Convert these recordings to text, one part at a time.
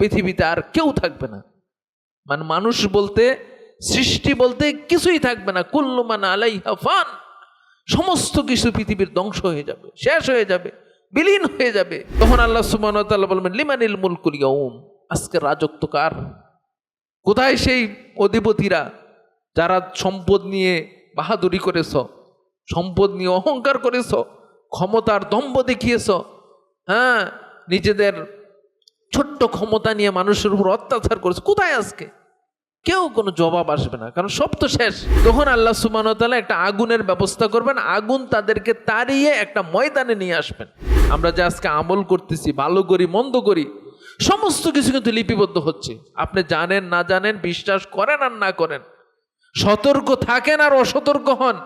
পৃথিবীতে আর কেউ থাকবে না। মানে মানুষ বলতে, সৃষ্টি বলতে কিছুই থাকবে না। কুল্লু মান আলাইহা ফান, সমস্ত কিছু পৃথিবীর ধ্বংস হয়ে যাবে, শেষ হয়ে যাবে, বিলীন হয়ে যাবে। তখন আল্লাহ সুবহানাহু ওয়া তাআলা বলবেন লিমানিল মুলকুল ইয়াউম, আজকে রাজত্ব কার? কোথায় সেই অধিপতিরা যারা সম্পদ নিয়ে বাহাদুরি করেছ, সম্পদ নিয়ে অহংকার করেছ, ক্ষমতার দম্ভ দেখিয়েছ, হ্যাঁ, নিজেদের ছোট্ট ক্ষমতা নিয়ে মানুষের উপর অত্যাচার করেছে, কোথায় আজকে? কেউ কোনো জবাব আসবে না, কারণ সব তো শেষ। তখন আল্লাহ সুবহানাহু ওয়া তাআলা একটা আগুনের ব্যবস্থা করবেন, আগুন তাদেরকে তাড়িয়ে একটা ময়দানে নিয়ে আসবেন। আমরা যে আজকে আমল করতেছি, ভালো করি মন্দ করি, সমস্ত কিছু কিন্তু লিপিবদ্ধ হচ্ছে। আপনি জানেন না জানেন, বিশ্বাস করেন আর না করেন, সতর্ক থাকেন আর অসতর্ক হন,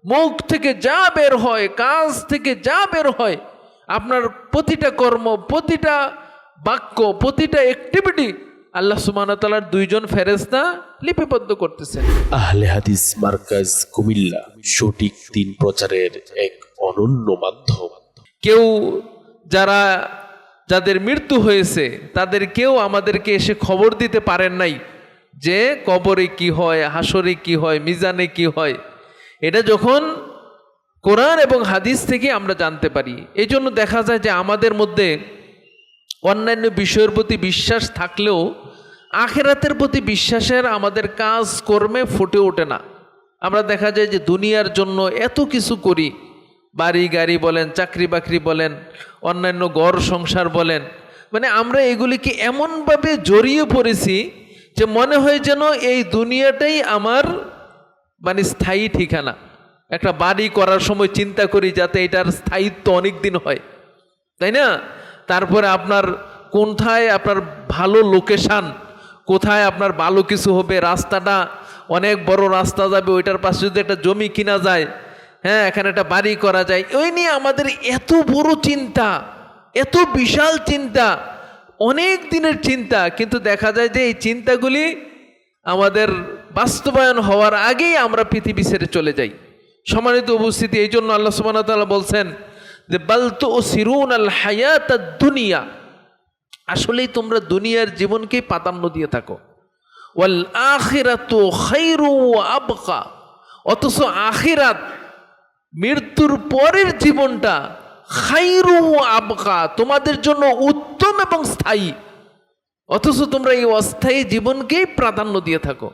মুখ থেকে যা বের হয়, কাজ থেকে যা বের হয়, আপনার প্রতিটা কর্ম, প্রতিটা বাক্য, প্রতিটা অ্যাক্টিভিটি আল্লাহ সুবহানাহু ওয়া তাআলার দুইজন ফেরেশতা লিপিবদ্ধ করতেছেন। আহলে হাদিস মার্কাজ কুমিল্লা সঠিক দিন প্রচারের এক অনন্য মাধ্যম। কেউ যাদের মৃত্যু হয়েছে তাদের কেউ আমাদেরকে এসে খবর দিতে পারেন নাই যে কবরে কি হয়, হাসরে কি হয়, মিজানে কি হয়। এটা যখন কোরআন এবং হাদিস থেকে আমরা জানতে পারি। এই জন্য দেখা যায় যে আমাদের মধ্যে অন্যান্য বিষয়ের প্রতি বিশ্বাস থাকলেও আখিরাতের প্রতি বিশ্বাসের আমাদের কাজ কর্মে ফুটে ওঠে না। আমরা দেখা যায় যে দুনিয়ার জন্য এত কিছু করি, বাড়ি গাড়ি বলেন, চাকরি বাকরি বলেন, অন্যান্য ঘর সংসার বলেন, মানে আমরা এগুলিকে এমনভাবে জড়িয়ে পড়েছি যে মনে হয় যেন এই দুনিয়াটাই আমার মানে স্থায়ী ঠিকানা। একটা বাড়ি করার সময় চিন্তা করি যাতে এটার স্থায়িত্ব অনেক দিন হয়, তাই না? তারপরে আপনার কোথায় আপনার ভালো লোকেশান, কোথায় আপনার ভালো কিছু হবে, রাস্তাটা অনেক বড় রাস্তা যাবে, ওইটার পাশে যদি একটা জমি কিনা যায়, হ্যাঁ, এখানে একটা বাড়ি করা যায়, ওই নিয়ে আমাদের এত বড় চিন্তা, এত বিশাল চিন্তা, অনেক দিনের চিন্তা। কিন্তু দেখা যায় যে এই চিন্তাগুলি আমাদের বাস্তবায়ন হওয়ার আগেই আমরা পৃথিবী ছেড়ে চলে যাই। সম্মানিত উপস্থিতি, এই জন্য আল্লাহ সুবহানাহু ওয়া তাআলা বলছেন যে বাল তুসিরুনাল হায়াতাদ দুনিয়া, আসলেই তোমরা দুনিয়ার জীবনকেই প্রাধান্য দিয়ে থাকো। ওয়াল আখিরাতু খায়রু ওয়া আবকা, অথচ আখিরাত মৃত্যুর পরের জীবনটা খায়রু ওয়া আবকা, তোমাদের জন্য উত্তম এবং স্থায়ী, অথচ তোমরা এই অস্থায়ী জীবনকেই প্রাধান্য দিয়ে থাকো।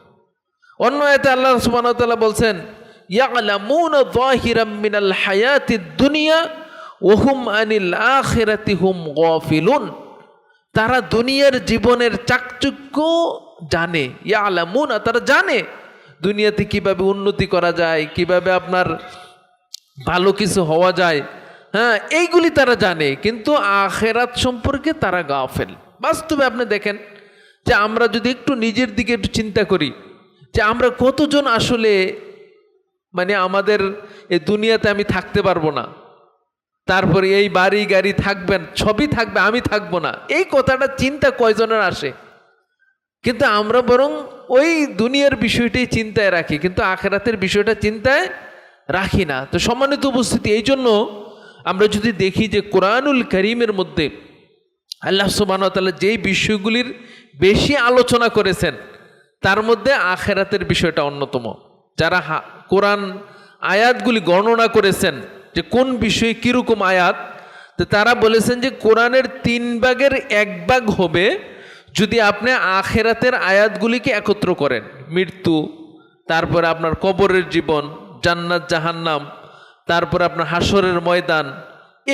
অন্য আয়াতে আল্লাহ সুবহানাহু ওয়া তাআলা বলছেন ইয়ালামুনা যাহিরাম মিনাল হায়াতিদ দুনিয়া ওয়া হুম আনিল আখিরাতি হুম গাফিলুন, তারা দুনিয়ার জীবনের চাকচুক্য জানে। ইয়ালামুনা, তারা জানে দুনিয়াতে কিভাবে উন্নতি করা যায়, কিভাবে আপনার ভালো কিছু হওয়া যায়, হ্যাঁ, এইগুলি তারা জানে, কিন্তু আখিরাত সম্পর্কে তারা গাফেল। বাস্তবে আপনি দেখেন যে আমরা যদি একটু নিজের দিকে একটু চিন্তা করি যে আমরা কতজন আসলে মানে আমাদের এই দুনিয়াতে আমি থাকতে পারবো না, তারপরে এই বাড়ি গাড়ি থাকবেন, সবই থাকবে, আমি থাকবো না, এই কথাটা চিন্তা কয়জনের আসে? কিন্তু আমরা বরং ওই দুনিয়ার বিষয়টাই চিন্তায় রাখি, কিন্তু আখিরাতের বিষয়টা চিন্তায় রাখি না। তো সম্মানিত উপস্থিতি, এই জন্য আমরা যদি দেখি যে কোরআনুল কারীমের মধ্যে আল্লাহ সুবহানাহু ওয়া তাআলা যেই বিষয়গুলির বেশি আলোচনা করেছেন তার মধ্যে আখিরাতের বিষয়টা অন্যতম। যারা কোরআন আয়াতগুলি গণনা করেছেন যে কোন বিষয়ে কীরকম আয়াত, তো তারা বলেছেন যে কোরআনের 3 ভাগের 1 ভাগ হবে যদি আপনি আখিরাতের আয়াতগুলিকে একত্র করেন। মৃত্যু, তারপরে আপনার কবরের জীবন, জান্নাত জাহান্নাম, তারপরে আপনার হাসরের ময়দান,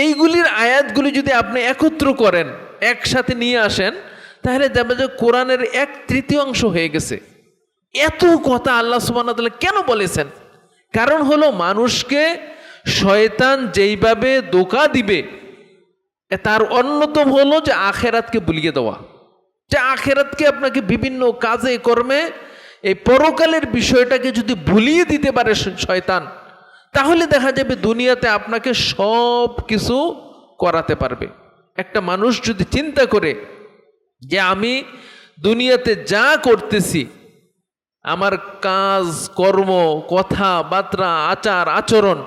এইগুলির আয়াতগুলি যদি আপনি একত্র করেন, একসাথে নিয়ে আসেন, তাহলে দেখবেন যে কোরআনের 1/3 হয়ে গেছে। এত কথা আল্লাহ সুবহানাহু ওয়া তাআলা কেন বলেছেন? কারণ হলো মানুষকে শয়তান যেইভাবে ধোঁকা দিবে তার অন্যতম হলো যে আখিরাতকে ভুলিয়ে দেওয়া, যে আখিরাতকে আপনাকে বিভিন্ন কাজে কর্মে এই পরকালের বিষয়টাকে যদি ভুলিয়ে দিতে পারে শয়তান, তাহলে দেখা যাবে দুনিয়াতে আপনাকে সব কিছু করাতে পারবে। একটা মানুষ যদি চিন্তা করে যে আমি দুনিয়াতে যা করতেছি, আমার কাজ কর্ম, কথাবার্তা, আচার আচরণ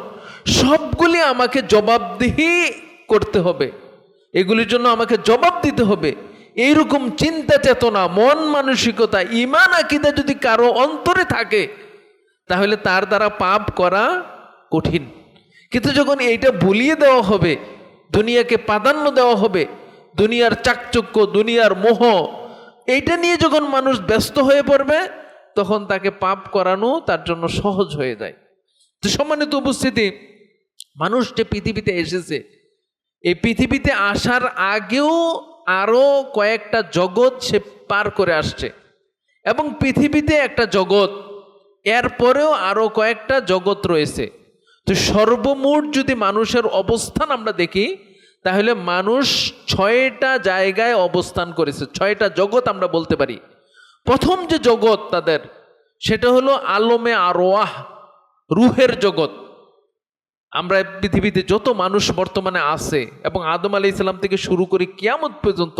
সবগুলি আমাকে জবাবদিহি করতে হবে, এগুলির জন্য আমাকে জবাব দিতে হবে, এইরকম চিন্তা চেতনা, মন মানসিকতা, ঈমান আকীদা যদি কারো অন্তরে থাকে তাহলে তার দ্বারা পাপ করা কঠিন। কিন্তু যখন এইটা ভুলিয়ে দেওয়া হবে, দুনিয়াকে প্রাধান্য দেওয়া হবে, দুনিয়ার চাকচক্য, দুনিয়ার মোহ, এইটা নিয়ে যখন মানুষ ব্যস্ত হয়ে পড়বে তখন তাকে পাপ করানো তার জন্য সহজ হয়ে যায়। তো সম্মানিত উপস্থিতি, মানুষ যে পৃথিবীতে এসেছে, এই পৃথিবীতে আসার আগেও আরো কয়েকটা জগৎ সে পার করে আসছে, এবং পৃথিবীতে একটা জগৎ, এরপরেও আরো কয়েকটা জগৎ রয়েছে। তো সর্বমোট যদি মানুষের অবস্থান আমরা দেখি তাহলে মানুষ 6টা জায়গায় অবস্থান করেছে, 6টা জগৎ আমরা বলতে পারি। প্রথম যে জগৎ তাদের, সেটা হলো আলমে আরওয়াহ, রুহের জগৎ। আমরা পৃথিবীতে যত মানুষ বর্তমানে আছে, এবং আদম আলাইহিস সালাম থেকে শুরু করে কিয়ামত পর্যন্ত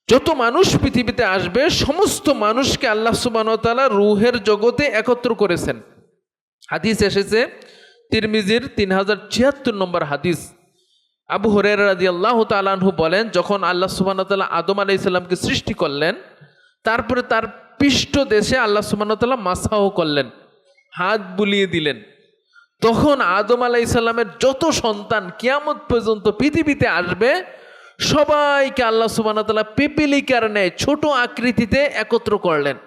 যত মানুষ পৃথিবীতে আসবে, সমস্ত মানুষকে আল্লাহ সুবহানাহু ওয়া তাআলা রুহের জগতে একত্র করেছেন। হাদিস এসেছে তিরমিজির 3076 নম্বর হাদিস। আবু হুরায়রা রাদিয়াল্লাহু তাআলা আনহু বলেন, যখন আল্লাহ সুবহানাহু ওয়া তাআলা আদম আলাইহিস সালামকে সৃষ্টি করলেন, তারপরে তার পৃষ্ঠ দেশে আল্লাহ সুবহানাহু ওয়া তাআলা মাসাহ করলেন, হাত বুলিয়ে দিলেন। তখন আদম আলাইহিস সালামের যত সন্তান কিয়ামত পর্যন্ত পৃথিবীতে আসবে, সবাইকে আল্লাহ সুবহানাহু ওয়া তাআলা পিপিলিকার ন্যায় ছোট আকৃতিতে একত্র করলেন।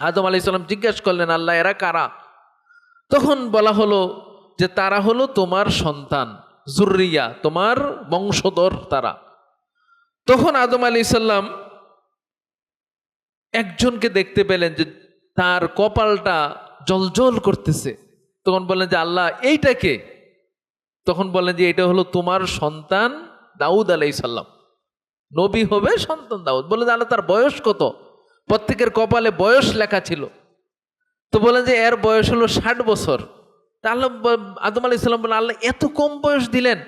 আদম আলাইহিস সালাম জিজ্ঞাসা করলেন, আল্লাহ এরা কারা? তখন বলা হলো যে তারা হলো তোমার সন্তান, যুররিয়া, তোমার বংশধর তারা। তখন আদম আলাইহিস সালাম একজনকে দেখতে পেলেন যে তার কপালটা জ্বলজ্বল করতেছে। তখন বললেন যে আল্লাহ এইটা কে? তখন বললেন যে এটা হলো তোমার সন্তান দাউদ আলাইহিস সালাম, নবী হবে সন্তান দাউদ। বললেন আল্লাহ তার বয়স কত? প্রত্যেকের কপালে বয়স লেখা ছিল। তো বলেন যে এর বয়স হলো 60 বছর। তাহলে আদম আলাইহিস সালাম বললেন, আল্লাহ এত কম বয়স দিলেন,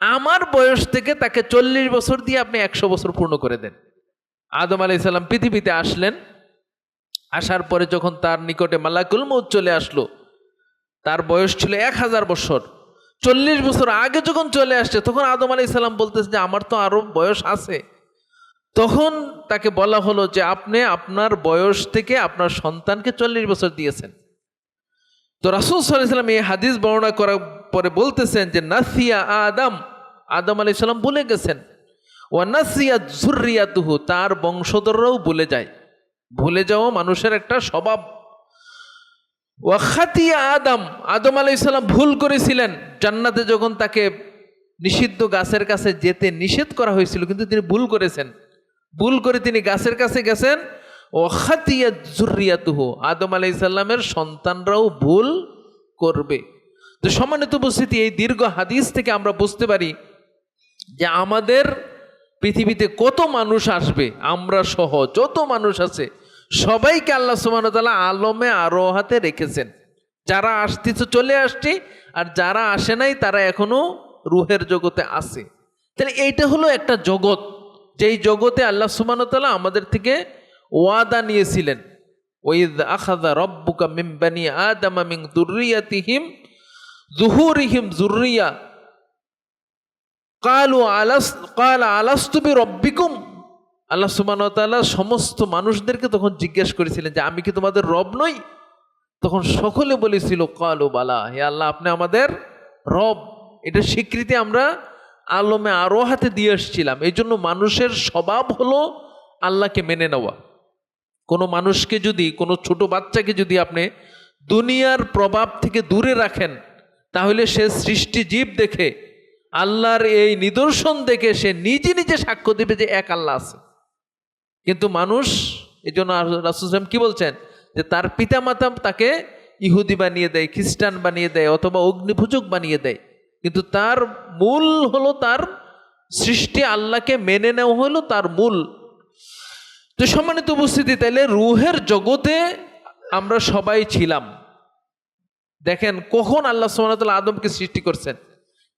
আমার বয়স থেকে তাকে 40 বছর দিয়ে আপনি 100 বছর পূর্ণ করে দেন। আদম আলাইহিস সালাম পৃথিবীতে আসলেন। আসার পরে যখন তার নিকটে মালাকুল মউত চলে আসলো, তার বয়স ছিল 1000 বছর। 40 বছর আগে যখন চলে আসছে, তখন আদম আলাইহিস সালাম বলতেছে যে আমার তো আরো বয়স আছে। তখন তাকে বলা হলো যে আপনি আপনার বয়স থেকে আপনার সন্তানকে 40 বছর দিয়েছেন। তো রাসূল সাল্লাল্লাহু আলাইহি ওয়াসাল্লাম এই হাদিস বর্ণনা করার পরে বলতেছেন যে নাসিয়া আদম, আদম আলাইহিস সালাম ভুলে গেছেন। ওয়া নাসিয়াত যুররিয়াতুহু, তার বংশধররাও ভুলে যায়। ভুলে যাওয়া মানুষের একটা স্বভাব। ওয়া খাতিয়া আদম, আদম আলাইহিস সালাম ভুল করেছিলেন। জান্নাতে যখন তাকে নিষিদ্ধ গাছের কাছে যেতে নিষেধ করা হয়েছিল, কিন্তু তিনি ভুল করেছেন। ভুল করে তিনি গাছের কাছে গেছেন। ও খাতিয়াত যুররিয়াতুহু, আদম আলাইহিস সালামের সন্তানরাও ভুল করবে। তো সম্মানিত উপস্থিতি, এই দীর্ঘ হাদিস থেকে আমরা বুঝতে পারি যে আমাদের পৃথিবীতে কত মানুষ আসবে, আমরা সহ যত মানুষ আছে সবাইকে আল্লাহ সুবহানাহু ওয়া তাআলা আলমে আরওয়াহাতে রেখেছেন। যারা আসতেছে চলে আসছে, আর যারা আসে নাই তারা এখনো রুহের জগতে আছে। তাহলে এইটা হলো একটা জগৎ, যেই জগতে আল্লাহ সুবহানাহু ওয়া তাআলা আমাদের থেকে ওয়াদা নিয়েছিলেন। ওয়াইয আখাযা রাব্বুকা মিন বানি আদামা মিন যুররিয়াতিহিম যুহুরিহিম যুররিয়া ক্বালা আলাস্তু বিরাব্বিকুম। আল্লাহ সুবহানাহু ওয়া তাআলা সমস্ত মানুষদেরকে তখন জিজ্ঞেস করেছিলেন যে আমি কি তোমাদের রব নই? তখন সকলে বলেছিল ক্বালু বালা, হে আল্লাহ আপনি আমাদের রব। এটা স্বীকৃতি আমরা আলমে আরওয়াহাতে দিয়ে এসেছিলাম। এই জন্য মানুষের স্বভাব হলো আল্লাহকে মেনে নেওয়া। কোনো মানুষকে যদি, কোনো ছোট বাচ্চাকে যদি আপনি দুনিয়ার প্রভাব থেকে দূরে রাখেন, তাহলে সে সৃষ্টি জীব দেখে, আল্লাহর এই নিদর্শন দেখে সে নিজে নিজে সাক্ষ্য দেবে যে এক আল্লাহ আছে। কিন্তু মানুষ, এই জন্য রাসূল সাল্লাল্লাহু আলাইহি ওয়াসাল্লাম কি বলছেন যে তার পিতামাতা তাকে ইহুদি বানিয়ে দেয়, খ্রিস্টান বানিয়ে দেয়, অথবা অগ্নিপূজক বানিয়ে দেয়, কিন্তু তার মূল হলো তার সৃষ্টি আল্লাহকে মেনে নেওয়া হলো তার মূল। তো সম্মানিত উপস্থিতি, তাইলে রুহের জগতে আমরা সবাই ছিলাম। দেখেন কখন আল্লাহ সুবহানাহু ওয়া তাআলা আদমকে সৃষ্টি করছেন,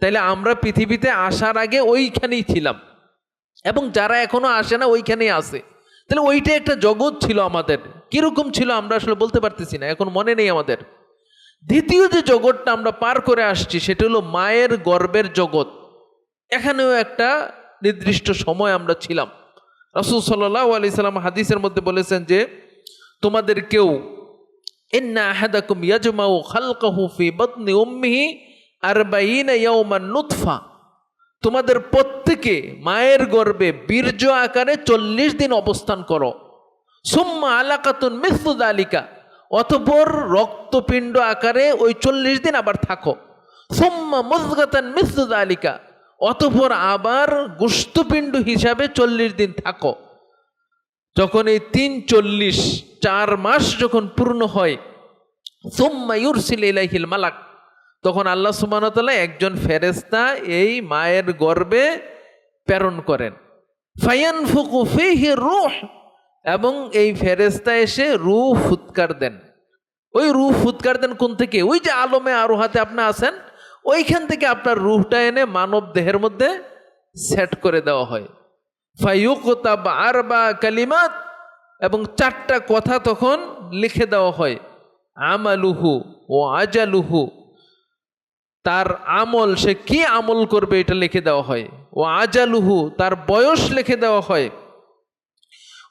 তাইলে আমরা পৃথিবীতে আসার আগে ওইখানেই ছিলাম, এবং যারা এখনো আসে না ওইখানেই আছে। তাহলে ওইটা একটা জগৎ ছিল আমাদের। কিরকম ছিল আমরা আসলে বলতে পারতেছি না, এখন মনে নেই আমাদের। দ্বিতীয় যে জগৎটা আমরা পার করে আসছি সেটা হলো মায়ের গর্ভের জগৎ। এখানেও একটা নির্দিষ্ট সময় আমরা ছিলাম। রাসূল সাল্লাল্লাহু আলাইহি সাল্লাম হাদিসের মধ্যে বলেছেন যে তোমাদের কেউ ইন্না আহাদাকুম ইয়াজমাউ খালকাহু ফি বাতনি উম্মিহি 40 ইয়াওমান নুতফা, তোমাদের প্রত্যেকে মায়ের গর্ভে বীর্য আকারে 40 দিন অবস্থান করো। সুম্মা আলাকাতুন মিসলু যালিকা, অতঃপর রক্তপিণ্ড আকারে ওই 40 দিন আবার থাকো। সুম্মা মুযগাতান মিসলু যালিকা, অতঃপর আবার গোশতপিণ্ড হিসাবে 40 দিন থাকো। যখন এই 3 4 মাস যখন পূর্ণ হয়, সুম্মা ইউরসিল ইলাইহিল মালাক, তখন আল্লাহ সুবহানাহু ওয়া তাআলা একজন ফেরেশতা এই মায়ের গর্ভে প্রেরণ করেন। ফায়ানফুকু ফীহি রূহ, এবং এই ফেরেশতা এসে রূহ ফুৎকার দেন। ওই রূহ ফুৎকার দেন কোন থেকে? ওই যে আলমে আরোহাতে আপনি আছেন, ওইখান থেকে আপনার রূহটা এনে মানব দেহের মধ্যে সেট করে দেওয়া হয়। ফায়ুকতাব আরবা কালিমাত, এবং 4টা কথা তখন লিখে দেওয়া হয়। আমালুহু ও আজালুহু, তার আমল, সে কি আমল করবে এটা লিখে দেওয়া হয়। ও আজালুহু, তার বয়স লিখে দেওয়া হয়।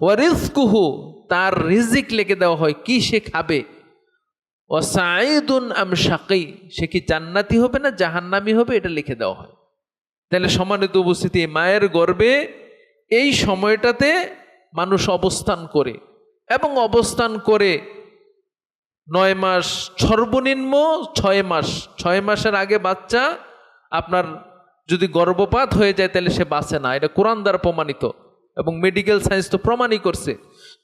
ও রিজকুহু, তার রিজিক লিখে দেওয়া হয়, কি সে খাবে। ও সাঈদুন আম শাকী, সে কি জান্নাতি হবে না জাহান্নামী হবে, এটা লিখে দেওয়া হয়। তাহলে সম্মানিত উপস্থিতি, মায়ের গর্ভে এই সময়টাতে মানুষ অবস্থান করে, এবং অবস্থান করে 9 মাস, সর্বনিম্ন 6 মাস। 6 মাসের আগে বাচ্চা আপনার যদি গর্ভপাত হয়ে যায় তাহলে সে বাঁচে না, এটা কোরআন দ্বারা প্রমাণিত, এবং মেডিকেল সায়েন্স তো প্রমাণই করছে।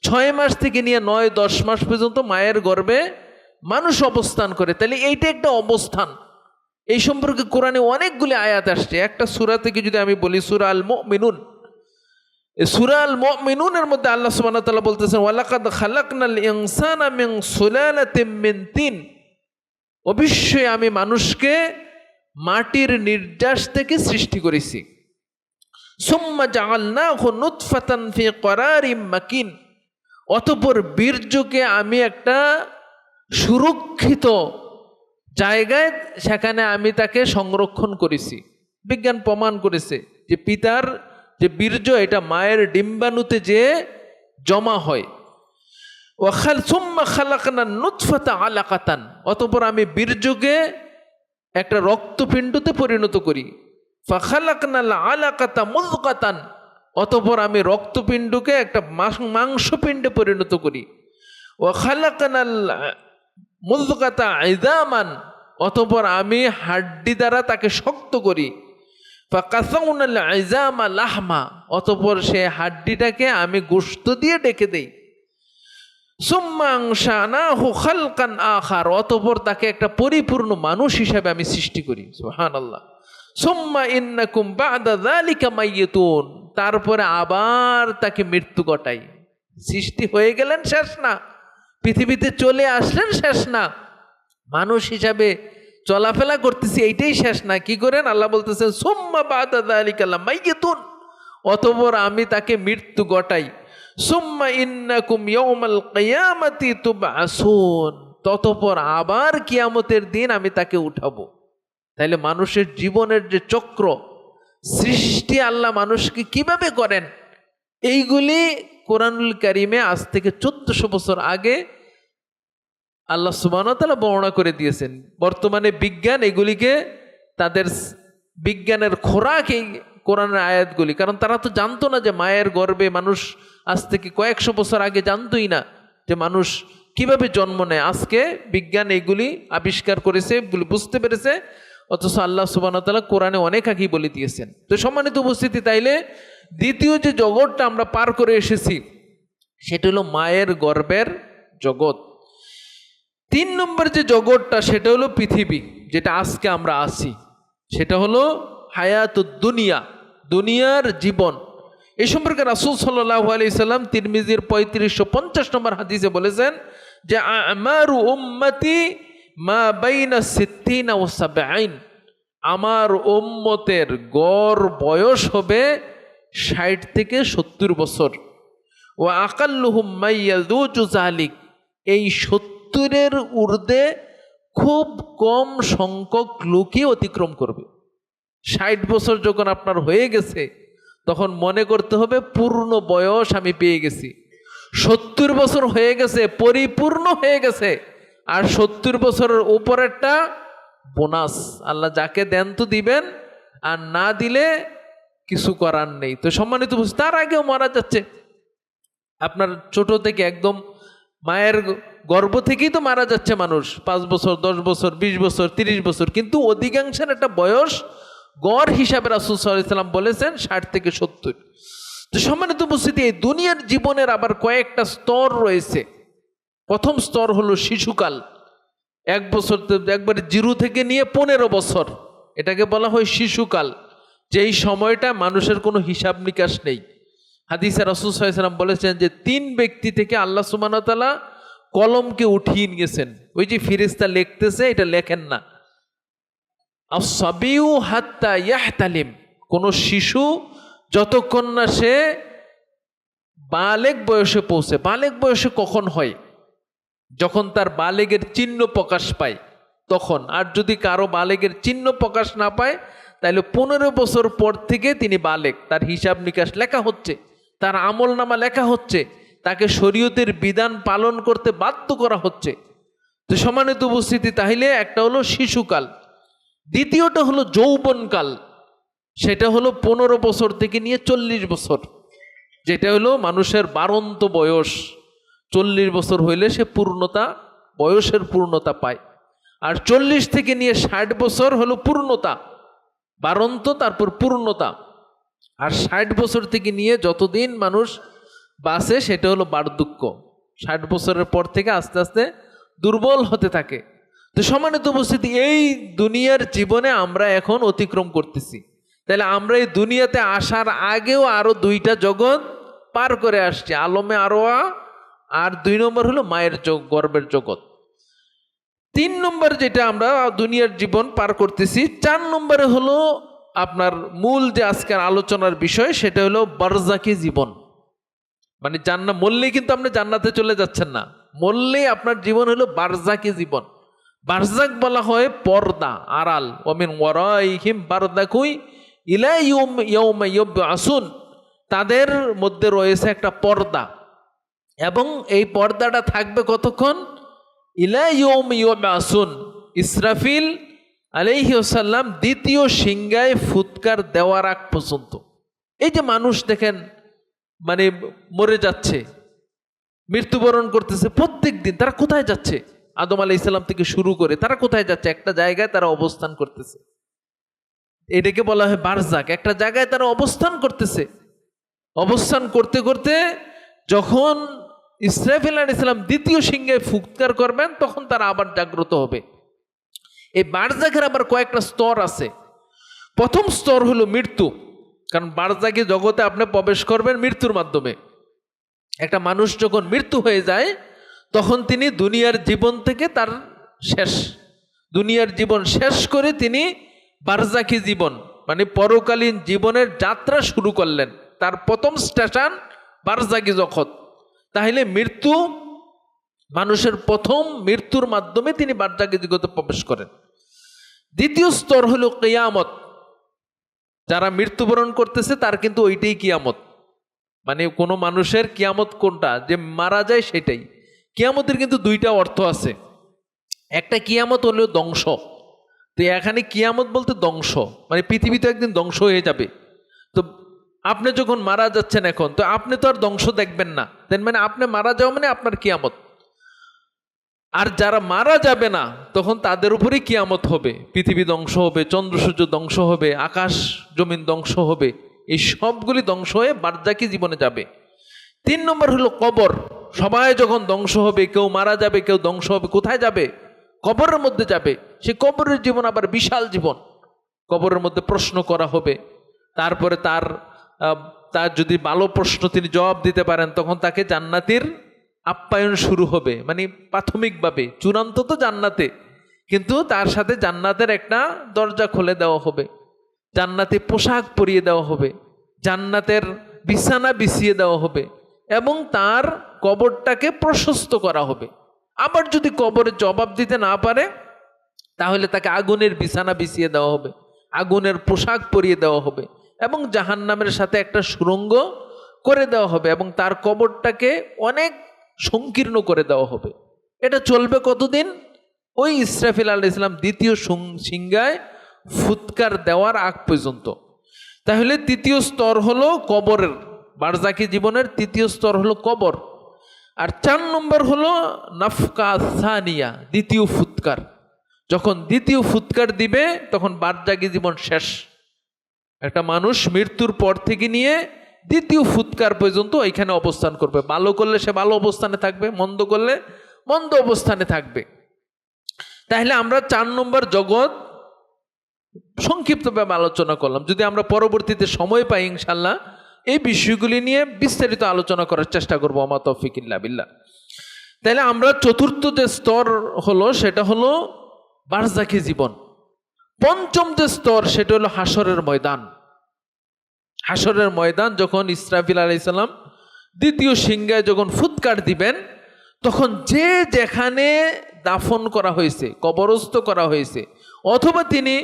6 মাস থেকে নিয়ে 9-10 মাস পর্যন্ত মায়ের গর্ভে মানুষ অবস্থান করে। তাহলে এইটা একটা অবস্থান। এই সম্পর্কে কোরআনে অনেকগুলি আয়াত আসছে। একটা সূরা থেকে যদি আমি বলি, সূরা আল মুমিনুন, সূরা আল মুমিনুনের মধ্যে আল্লাহ সুবহানাহু ওয়া তাআলা বলতেছেন, ওয়ালাকাদ খালাকনাল ইনসানা মিন সুলালাতিন মিন তিন, অবশ্যই আমি মানুষকে মাটির নির্যাস থেকে সৃষ্টি করেছি। সুম্মা জাআলনাহু নুতফাতান ফি করারিম মাকিন, অতঃপর বীর্যকে আমি একটা সুরক্ষিত জায়গায়, সেখানে আমি তাকে সংরক্ষণ করেছি। বিজ্ঞান প্রমাণ করেছে যে পিতার যে বীর্য, এটা মায়ের ডিম্বাণুতে যে জমা হয়। সুম্মা খালাকনা নুতফাতা আলাকাতান, অতঃপর আমি বীর্যকে একটা রক্তপিণ্ডতে পরিণত করি। ফাখালাকনাল আলাকাতা মুযগাতান, অতঃপর আমি রক্তপিণ্ডকে একটা মাংসপিণ্ডে পরিণত করি। ওয়া খালাকনাল মুযগাতা ইযামান, অতঃপর আমি হাড্ডি দ্বারা তাকে শক্ত করি। ফাকাসাউনাল ইযামা লাহমা, অতঃপর সে হাড্ডিটাকে আমি গোশত দিয়ে ডেকে দেই। সুম্মা আনশানাহু খালকান আখার, অতঃপর তাকে একটা পরিপূর্ণ মানুষ হিসাবে আমি সৃষ্টি করি। সুবহানাল্লাহ। সুম্মা ইন্নাকুম বা'দা যালিকা মাইয়িতুন, তারপরে আবার তাকে মৃত্যু ঘটাই। সৃষ্টি হয়ে গেলেন, শেষ না। পৃথিবীতে চলে আসলেন, শেষ না। মানুষ হিসাবে চলাফেরা করতেছি, এইটাই শেষ না। কি করেন? আল্লাহ বলতেছেন, সুম্মা বা'দা যালিকা লামাইয়িতুন, অতঃপর আমি তাকে মৃত্যু ঘটাই। সুম্মা ইন্নাকুম ইয়াউমাল কিয়ামাতি তুবআসুন, ততঃপর আবার কিয়ামতের দিন আমি তাকে উঠাবো। তাহলে মানুষের জীবনের যে চক্র, সৃষ্টি আল্লাহ মানুষকে কিভাবে করেন, এইগুলি কোরআনুল কারিমে আজ থেকে 1400 বছর আগে আল্লাহ সুবহানাহু ওয়া তাআলা বর্ণনা করে দিয়েছেন। বর্তমানে বিজ্ঞান এগুলিকে তাদের বিজ্ঞানের খোরাক এই কোরআনের আয়াতগুলি, কারণ তারা তো জানতো না যে মায়ের গর্ভে মানুষ, আজ থেকে কয়েকশো বছর আগে জানতোই না যে মানুষ কিভাবে জন্ম নেয়। আজকে বিজ্ঞান এগুলি আবিষ্কার করেছে, এগুলি বুঝতে পেরেছে, অথচ আল্লাহ সুবহানাহু ওয়া তাআলা কোরআনে অনেক আগেই বলে দিয়েছেন। তো সম্মানিত উপস্থিতি, তাইলে দ্বিতীয় যে জগৎটা আমরা পার করে এসেছি সেটা হলো মায়ের গর্ভের জগৎ। 3 নম্বর যে জগৎটা সেটা হলো পৃথিবী, যেটা আজকে আমরা আছি, সেটা হলো হায়াতুদ দুনিয়া, দুনিয়ার জীবন। এই সম্পর্কে রাসূল সাল্লাল্লাহু আলাইহি সাল্লাম তিরমিজির 3550 নম্বর হাদিসে বলেছেন যে আমারু উম্মতি মা বাইনা 60 ওয়া 70, আমার উম্মতের গড় বয়স হবে 60 থেকে 70 বছর। ওয়া আকাল্লুহুম মাইয়াযুজু যালিক, এই 70-এর ঊর্ধ্বে খুব কম সংখ্যক লোকই অতিক্রম করবে। 60 বছর যখন আপনার হয়ে গেছে, তখন মনে করতে হবে পূর্ণ বয়স আমি পেয়ে গেছি, 70 বছর হয়ে গেছে, পরিপূর্ণ হয়ে গেছে। আর 70 বছরের উপরেরটা বোনাস, আল্লাহ যাকে দেন তো দিবেন, আর না দিলে কিছু করার নেই। তো সম্মানিত বুঝ, তার আগেও মারা যাচ্ছে। আপনার ছোট থেকে একদম মায়ের গর্ভ থেকেই তো মারা যাচ্ছে মানুষ, 5 বছর, 10 বছর, 20 বছর, 30 বছর, কিন্তু অধিকাংশের একটা বয়স গড় হিসাবে রাসূল সাল্লাল্লাহু আলাইহি ওয়াসাল্লাম বলেছেন 60 থেকে 70। তো সম্মানিত উপস্থিতি, এই দুনিয়ার জীবনের আবার কয়েকটা স্তর রয়েছে। প্রথম স্তর হলো শিশুকাল, 1 বছর, একবারে 0 থেকে নিয়ে 15 বছর, এটাকে বলা হয় শিশুকাল, যেই সময়টা মানুষের কোনো হিসাব নিকাশ নেই। হাদিসে রাসূল সাল্লাল্লাহু আলাইহি ওয়াসাল্লাম বলেছেন যে 3 ব্যক্তি থেকে আল্লাহ সুবহানাহু ওয়া তাআলা কলমকে উঠিয়ে নিয়েছেন। ওই যে ফেরেশতা লিখতেছে, এটা লেখেন না। আস-সাবিয়ু হাত্তা ইয়াহতালিম, কোন শিশু যতক্ষণ না সে বালেগ বয়সে পৌঁছে। বালেগ বয়সে কখন হয়? যখন তার বালেগের চিহ্ন প্রকাশ পায় তখন। আর যদি কারো বালেগের চিহ্ন প্রকাশ না পায়, তাহলে 15 বছর পর থেকে তিনি বালেগ, তার হিসাব নিকাশ লেখা হচ্ছে, তার আমল নামা লেখা হচ্ছে, তাকে শরীয়তের বিধান পালন করতে বাধ্য করা হচ্ছে। তো সম্মানিত উপস্থিতি, তাহলে একটা হলো শিশুকাল, দ্বিতীয়টা হলো যৌবনকাল, সেটা হলো 15 বছর থেকে নিয়ে 40 বছর, যেটা হলো মানুষের বাড়ন্ত বয়স। 40 বছর হইলে সে পূর্ণতা, বয়সের পূর্ণতা পায়। আর 40 থেকে নিয়ে 60 বছর হলো পূর্ণতা, বাড়ন্ত তারপর পূর্ণতা। আর 60 বছর থেকে নিয়ে যতদিন মানুষ বাঁচে সেটা হলো বার্ধক্য। 60 বছরের পর থেকে আস্তে আস্তে দুর্বল হতে থাকে। তো সম্মানিত উপস্থিতি, এই দুনিয়ার জীবনে আমরা এখন অতিক্রম করতেছি। তাহলে আমরা এই দুনিয়াতে আসার আগেও আরো 2টা জগৎ পার করে আসছি, আলমে আরোয়া, আর 2 নম্বর হলো মায়ের গর্ভের জগৎ। 3 নম্বর যেটা আমরা দুনিয়ার জীবন পার করতেছি, 4 নম্বরে হলো আপনার মূল যে আজকের আলোচনার বিষয়, সেটা হলো বারজাকি জীবন। মানে জান্নাত মরলেই কিন্তু আপনি জান্নাতে চলে যাচ্ছেন না, মরলেই আপনার জীবন হলো বারজাকি জীবন। বারজাক বলা হয় পর্দা, আড়াল। ওমিন ওয়ারাইহিম বারজাকুই ইলা ইয়াউমা ইউবআসুন, তাদের মধ্যে রয়েছে একটা পর্দা, এবং এই পর্দাটা থাকবে কতক্ষণ? ইলা ইয়াউমি ইউবআসুন, ইসরাফিল আলাইহিস সালাম দ্বিতীয় সিংহায় ফুৎকার দেওয়ার আগ পর্যন্ত। এই যে মানুষ দেখেন মানে মরে যাচ্ছে, মৃত্যুবরণ করতেছে প্রত্যেক দিন, তারা কোথায় যাচ্ছে? আদম আলাইহিস সালাম থেকে শুরু করে তারা কোথায় যাচ্ছে? একটা জায়গায় তারা অবস্থান করতেছে, এটাকে বলা হয় বারজাক। একটা জায়গায় তারা অবস্থান করতেছে, অবস্থান করতে করতে যখন ইসরাফিল আলাইহিস সালাম দ্বিতীয় সিংহায় ফুৎকার করবেন, তখন তারা আবার জাগ্রত হবে। এই বারজাকের আবার কয়েকটা স্তর আছে। প্রথম স্তর হলো মৃত্যু, কারণ বারজাকি জগতে আপনি প্রবেশ করবেন মৃত্যুর মাধ্যমে। একটা মানুষ যখন মৃত্যু হয়ে যায়, তখন তিনি দুনিয়ার জীবন থেকে তার শেষ, দুনিয়ার জীবন শেষ করে তিনি বারজাকি জীবন মানে পরকালীন জীবনের যাত্রা শুরু করলেন। তার প্রথম স্টেশন বারজাকি জগৎ। তাহলে মৃত্যু, মানুষের প্রথম মৃত্যুর মাধ্যমে তিনি বারজাকি জগতে প্রবেশ করেন। দ্বিতীয় স্তর হলো কিয়ামত। যারা মৃত্যুবরণ করতেছে তার কিন্তু ওইটাই কিয়ামত। মানে কোনো মানুষের কিয়ামত কোনটা? যে মারা যায় সেটাই। কিয়ামতের কিন্তু 2টা অর্থ আছে। একটা কিয়ামত হলো ধ্বংস। তো এখানে কিয়ামত বলতে ধ্বংস, মানে পৃথিবী তো একদিন ধ্বংস হয়ে যাবে। তো আপনি যখন মারা যাচ্ছেন এখন, তো আপনি তো আর ধ্বংস দেখবেন না, তাই মানে আপনি মারা যাওয়া মানে আপনার কিয়ামত। আর যারা মারা যাবে না, তখন তাদের উপরেই কিয়ামত হবে। পৃথিবী ধ্বংস হবে, চন্দ্র সূর্য ধ্বংস হবে, আকাশ জমিন ধ্বংস হবে, এই সবগুলি ধ্বংস হয়ে বারজাকি জীবনে যাবে। 3 নম্বর হলো কবর। সবাই যখন ধ্বংস হবে, কেউ মারা যাবে, কেউ ধ্বংস হবে, কোথায় যাবে? কবরের মধ্যে যাবে। সে কবরের জীবন আবার বিশাল জীবন। কবরের মধ্যে প্রশ্ন করা হবে, তারপরে তার যদি ভালো প্রশ্ন তিনি জবাব দিতে পারেন, তখন তাকে জান্নাতের আপ্যায়ন শুরু হবে। মানে প্রাথমিকভাবে, চূড়ান্ত তো জান্নাতে, কিন্তু তার সাথে জান্নাতের একটা দরজা খুলে দেওয়া হবে, জান্নাতে পোশাক পরিয়ে দেওয়া হবে, জান্নাতের বিছানা বিছিয়ে দেওয়া হবে, এবং তার কবরটাকে প্রশস্ত করা হবে। আবার যদি কবরে জবাব দিতে না পারে, তাহলে তাকে আগুনের বিছানা বিছিয়ে দেওয়া হবে, আগুনের পোশাক পরিয়ে দেওয়া হবে, এবং জাহান্নামের সাথে একটা সুড়ঙ্গ করে দেওয়া হবে এবং তার কবরটাকে অনেক সংকীর্ণ করে দেওয়া হবে। এটা চলবে কতদিন? ওই ইসরাফিল আলাইহিস সালাম দ্বিতীয় সিংহায় ফুৎকার দেওয়ার আগ পর্যন্ত। তাহলে তৃতীয় স্তর হলো কবরের, বারজাকি জীবনের তৃতীয় স্তর হলো কবর। আর 4 নম্বর হলো নাফকা সানিয়া, দ্বিতীয় ফুৎকার। যখন দ্বিতীয় ফুৎকার দিবে তখন বারজাকি জীবন শেষ। একটা মানুষ মৃত্যুর পর থেকে নিয়ে দ্বিতীয় ফুৎকার পর্যন্ত এখানে অবস্থান করবে। ভালো করলে সে ভালো অবস্থানে থাকবে, মন্দ করলে মন্দ অবস্থানে থাকবে। তাহলে আমরা 4 নম্বর জগৎ সংক্ষিপ্তভাবে আলোচনা করলাম। যদি আমরা পরবর্তীতে সময় পাই ইনশাল্লাহ এই বিষয়গুলি নিয়ে বিস্তারিত আলোচনা করার চেষ্টা করবো। আমা তৌফিক ইল্লা বিল্লাহ। তাহলে আমরা চতুর্থ যে স্তর হলো সেটা হলো বারজাকি জীবন। পঞ্চম যে স্তর সেটা হলো হাসরের ময়দান। হাসরের ময়দান যখন ইসরাফিল আলাইহিস সালাম দ্বিতীয় সিংহায় যখন ফুৎকার দিবেন, তখন যে যেখানে দাফন করা হয়েছে, কবরস্থ করা হয়েছে, অথবা তিনি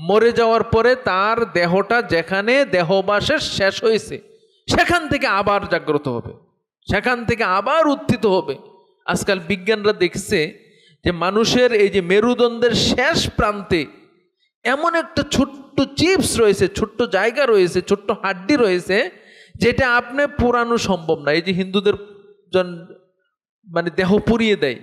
মরে যাওয়ার পরে তার দেহটা যেখানে দেহবাসের শেষ হয়েছে সেখান থেকে আবার জাগ্রত হবে, সেখান থেকে আবার উত্থিত হবে। আজকাল বিজ্ঞানরা দেখছে যে মানুষের এই যে মেরুদণ্ডের শেষ প্রান্তে এমন একটা ছোট্ট চিপস রয়েছে, ছোট্ট জায়গা রয়েছে, ছোট্ট হাড্ডি রয়েছে, যেটা আপনি পুরানো সম্ভব না। এই যে হিন্দুদের মানে দেহ পুড়িয়ে দেয়,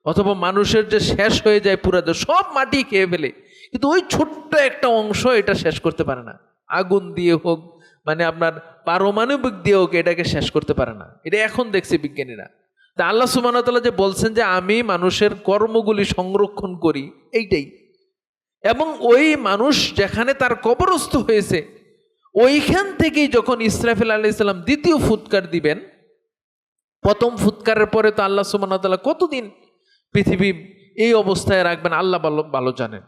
অথবা মানুষের যে শেষ হয়ে যায় পুরা দেহ, সব মাটি খেয়ে ফেলে, কিন্তু ওই ছোট্ট একটা অংশ এটা শেষ করতে পারে না। আগুন দিয়ে হোক, মানে আপনার পারমাণবিক দিয়ে হোক, এটাকে শেষ করতে পারে না। এটা এখন দেখছে বিজ্ঞানীরা। তা আল্লাহ সুবহানাহু ওয়া তাআলা যে বলছেন যে আমি মানুষের কর্মগুলি সংরক্ষণ করি, এইটাই। এবং ওই মানুষ যেখানে তার কবরস্থ হয়েছে ওইখান থেকেই যখন ইসরাফিল আলাইহিস সালাম দ্বিতীয় ফুৎকার দিবেন, প্রথম ফুৎকারের পরে তো আল্লাহ সুবহানাহু ওয়া তাআলা কতদিন পৃথিবী এই অবস্থায় রাখবেন আল্লাহ ভালো জানেন।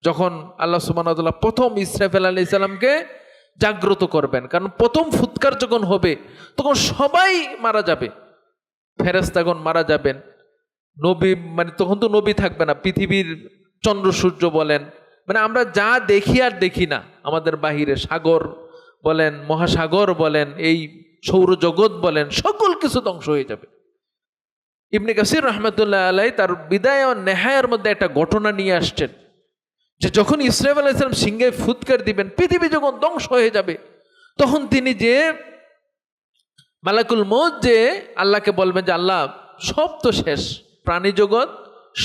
যখন আল্লাহ সুবহানাহু ওয়া তাআলা প্রথম ইসরাফিল আলাইহিস সালামকে জাগ্রত করবেন, কারণ প্রথম ফুৎকার যখন হবে তখন সবাই মারা যাবে, ফেরেশতাগণ মারা যাবেন, নবী মানে তখন তো নবী থাকবে না, পৃথিবীর চন্দ্র সূর্য বলেন, মানে আমরা যা দেখি আর দেখি না, আমাদের বাহিরে সাগর বলেন, মহাসাগর বলেন, এই সৌরজগৎ বলেন, সকল কিছু ধ্বংস হয়ে যাবে। ইবনে কাসির রাহমাতুল্লাহ আলাইহি তার বিদায় ও নেহায়ার মধ্যে একটা ঘটনা নিয়ে আসছেন যে যখন ইসরাফিল আলাইহিস সালাম সিংহায় ফুৎকার দিবেন, পৃথিবী যখন ধ্বংস হয়ে যাবে, তখন তিনি যে মালাকুল মউত যে আল্লাহকে বলবেন যে আল্লাহ সব তো শেষ, প্রাণী জগৎ